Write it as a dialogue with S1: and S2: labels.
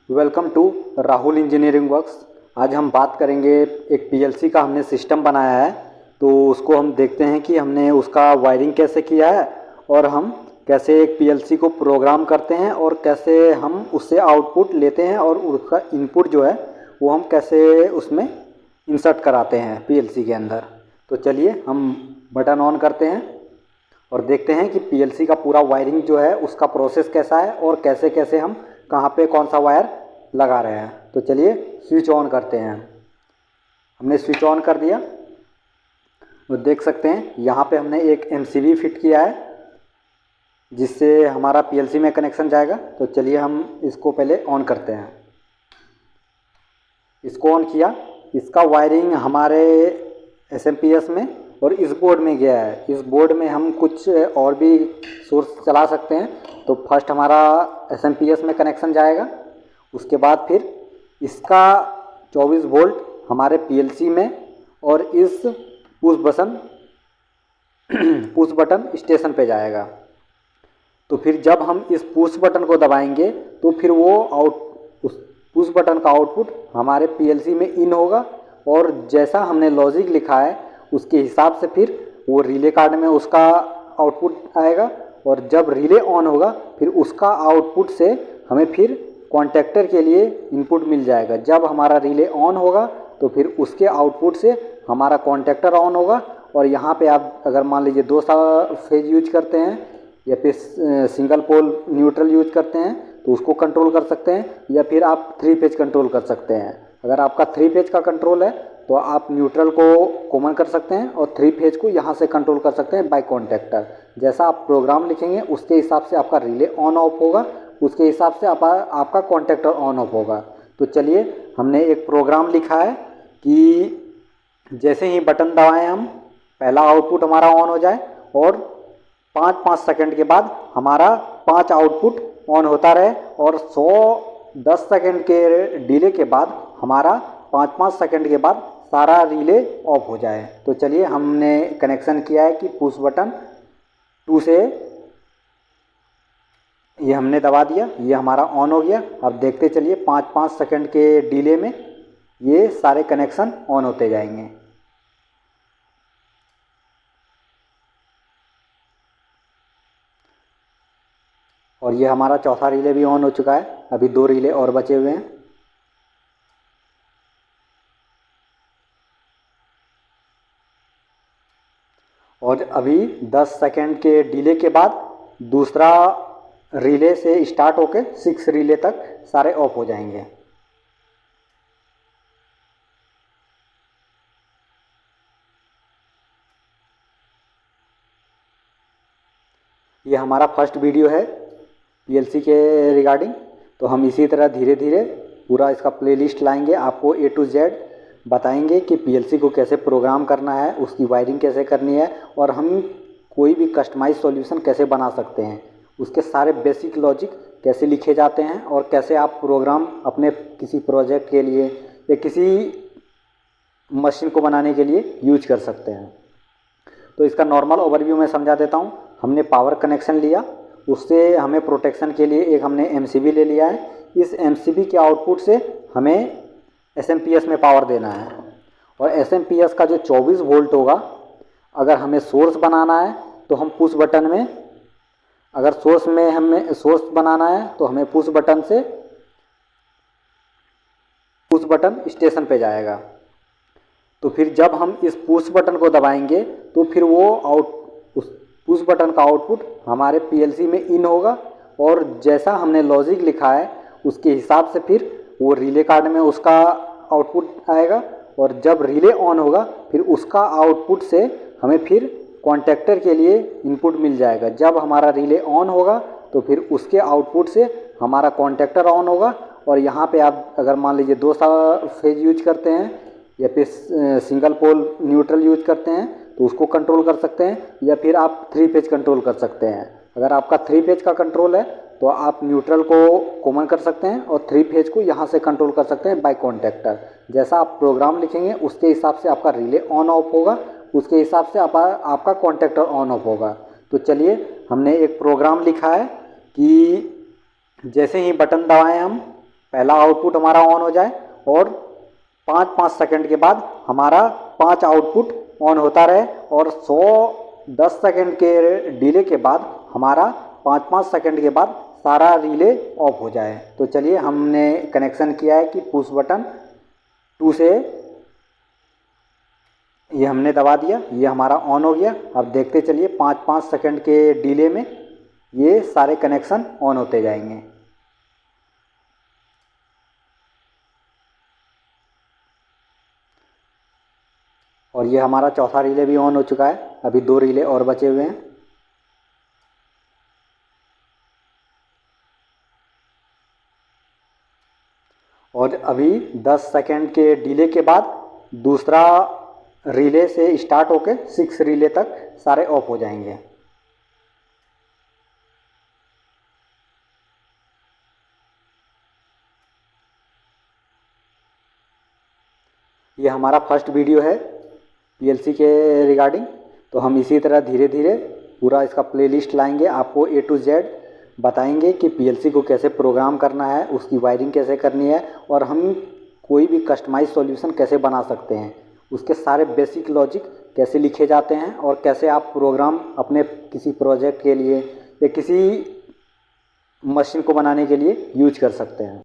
S1: Welcome to Rahul engineering works. आज हम बात करेंगे एक पीएलसी का हमने सिस्टम बनाया है, तो उसको हम देखते हैं कि हमने उसका वायरिंग कैसे किया है और हम कैसे एक पीएलसी को प्रोग्राम करते हैं और कैसे हम उससे आउटपुट लेते हैं और उसका इनपुट जो है वो हम कैसे उसमें इंसर्ट कराते हैं पीएलसी के अंदर। तो चलिए हम बटन ऑन करते हैं और देखते हैं कि पीएलसी का पूरा वायरिंग जो है उसका प्रोसेस कैसा है और कैसे कैसे हम कहाँ पे कौन सा वायर लगा रहे हैं। तो चलिए स्विच ऑन करते हैं। हमने स्विच ऑन कर दिया तो देख सकते हैं यहाँ पे हमने एक एमसीबी फिट किया है जिससे हमारा पीएलसी में कनेक्शन जाएगा। तो चलिए हम इसको पहले ऑन करते हैं। इसको ऑन किया, इसका वायरिंग हमारे एसएमपीएस में और इस बोर्ड में गया है। इस बोर्ड में हम कुछ और भी सोर्स चला सकते हैं। तो फर्स्ट हमारा एसएमपीएस में कनेक्शन जाएगा, उसके बाद फिर इसका 24 वोल्ट हमारे पीएलसी में और इस पुश बटन स्टेशन पे जाएगा। तो फिर जब हम इस पुश बटन को दबाएंगे तो फिर वो उस पुश बटन का आउटपुट हमारे पीएलसी में इन होगा और जैसा हमने लॉजिक लिखा है उसके हिसाब से फिर वो रिले कार्ड में उसका आउटपुट आएगा और जब रिले ऑन होगा फिर उसका आउटपुट से हमें फिर कॉन्टैक्टर के लिए इनपुट मिल जाएगा। जब हमारा रिले ऑन होगा तो फिर उसके आउटपुट से हमारा कॉन्टैक्टर ऑन होगा और यहाँ पे आप अगर मान लीजिए 2 फेज यूज करते हैं या फिर सिंगल पोल न्यूट्रल यूज करते हैं तो उसको कंट्रोल कर सकते हैं या फिर आप 3 फेज कंट्रोल कर सकते हैं। अगर आपका 3 फेज का कंट्रोल है तो आप न्यूट्रल को कॉमन कर सकते हैं और 3 फेज को यहाँ से कंट्रोल कर सकते हैं बाय कॉन्टैक्टर। जैसा आप प्रोग्राम लिखेंगे उसके हिसाब से आपका रिले ऑन ऑफ होगा, उसके हिसाब से आपका कॉन्टैक्टर ऑन ऑफ होगा। तो चलिए हमने एक प्रोग्राम लिखा है कि जैसे ही बटन दबाएं हम पहला आउटपुट हमारा ऑन हो जाए और 5-5 सेकंड के बाद हमारा 5 आउटपुट ऑन होता रहे और 10 सेकंड के डिले के बाद हमारा 5-5 सेकंड के बाद सारा रिले ऑफ हो जाए। तो चलिए हमने कनेक्शन किया है कि पुश बटन 2 से ये हमने दबा दिया, ये हमारा ऑन हो गया। अब देखते चलिए 5-5 सेकंड के डिले में ये सारे कनेक्शन ऑन होते जाएंगे। और ये हमारा चौथा रिले भी ऑन हो चुका है, अभी 2 रिले और बचे हुए हैं। और अभी 10 सेकंड के डिले के बाद दूसरा रिले से स्टार्ट होके 6 रिले तक सारे ऑफ हो जाएंगे। ये हमारा फर्स्ट वीडियो है पीएलसी के रिगार्डिंग। तो हम इसी तरह धीरे धीरे पूरा इसका प्लेलिस्ट लाएंगे, आपको A to Z बताएंगे कि पीएलसी को कैसे प्रोग्राम करना है, उसकी वायरिंग कैसे करनी है और हम कोई भी कस्टमाइज सॉल्यूशन कैसे बना सकते हैं, उसके सारे बेसिक लॉजिक कैसे लिखे जाते हैं और कैसे आप प्रोग्राम अपने किसी प्रोजेक्ट के लिए या किसी मशीन को बनाने के लिए यूज कर सकते हैं। तो इसका नॉर्मल ओवरव्यू मैं समझा देता हूँ। हमने पावर कनेक्शन लिया, उससे हमें प्रोटेक्शन के लिए एक हमने एमसीबी ले लिया है। इस एमसीबी के आउटपुट से हमें एसएमपीएस में पावर देना है और एसएमपीएस का जो 24 वोल्ट होगा, अगर हमें सोर्स बनाना है तो हम पुश बटन में, अगर सोर्स में हमें सोर्स बनाना है तो हमें पुश बटन से पुश बटन स्टेशन पे जाएगा। तो फिर जब हम इस पुश बटन को दबाएंगे तो फिर वो उस पुश बटन का आउटपुट हमारे पीएलसी में इन होगा और जैसा हमने लॉजिक लिखा है उसके हिसाब से फिर वो रिले कार्ड में उसका आउटपुट आएगा और जब रिले ऑन होगा फिर उसका आउटपुट से हमें फिर कॉन्टैक्टर के लिए इनपुट मिल जाएगा। जब हमारा रिले ऑन होगा तो फिर उसके आउटपुट से हमारा कॉन्टैक्टर ऑन होगा और यहाँ पे आप अगर मान लीजिए 2 फेज यूज करते हैं या फिर सिंगल पोल न्यूट्रल यूज करते हैं तो उसको कंट्रोल कर सकते हैं या फिर आप 3 फेज कंट्रोल कर सकते हैं। अगर आपका 3 फेज का कंट्रोल है तो आप न्यूट्रल को कॉमन कर सकते हैं और 3 फेज को यहाँ से कंट्रोल कर सकते हैं बाय कॉन्टैक्टर। जैसा आप प्रोग्राम लिखेंगे उसके हिसाब से आपका रिले ऑन ऑफ होगा, उसके हिसाब से आपका कॉन्टैक्टर ऑन ऑफ होगा। तो चलिए हमने एक प्रोग्राम लिखा है कि जैसे ही बटन दबाएं हम पहला आउटपुट हमारा ऑन हो जाए और 5-5 सेकंड के बाद हमारा 5 आउटपुट ऑन होता रहे और 10 सेकंड के डिले के बाद हमारा 5-5 सेकंड के बाद सारा रिले ऑफ हो जाए। तो चलिए हमने कनेक्शन किया है कि पुश बटन 2 से ये हमने दबा दिया, ये हमारा ऑन हो गया। अब देखते चलिए 5-5 सेकंड के डिले में ये सारे कनेक्शन ऑन होते जाएंगे। और ये हमारा चौथा रिले भी ऑन हो चुका है, अभी 2 रिले और बचे हुए हैं। और अभी 10 सेकंड के डिले के बाद दूसरा रिले से स्टार्ट होके 6 रिले तक सारे ऑफ हो जाएंगे। ये हमारा फर्स्ट वीडियो है पीएलसी के रिगार्डिंग। तो हम इसी तरह धीरे धीरे पूरा इसका प्लेलिस्ट लाएंगे, आपको A to Z बताएंगे कि पीएलसी को कैसे प्रोग्राम करना है, उसकी वायरिंग कैसे करनी है और हम कोई भी कस्टमाइज सॉल्यूशन कैसे बना सकते हैं, उसके सारे बेसिक लॉजिक कैसे लिखे जाते हैं और कैसे आप प्रोग्राम अपने किसी प्रोजेक्ट के लिए या किसी मशीन को बनाने के लिए यूज कर सकते हैं।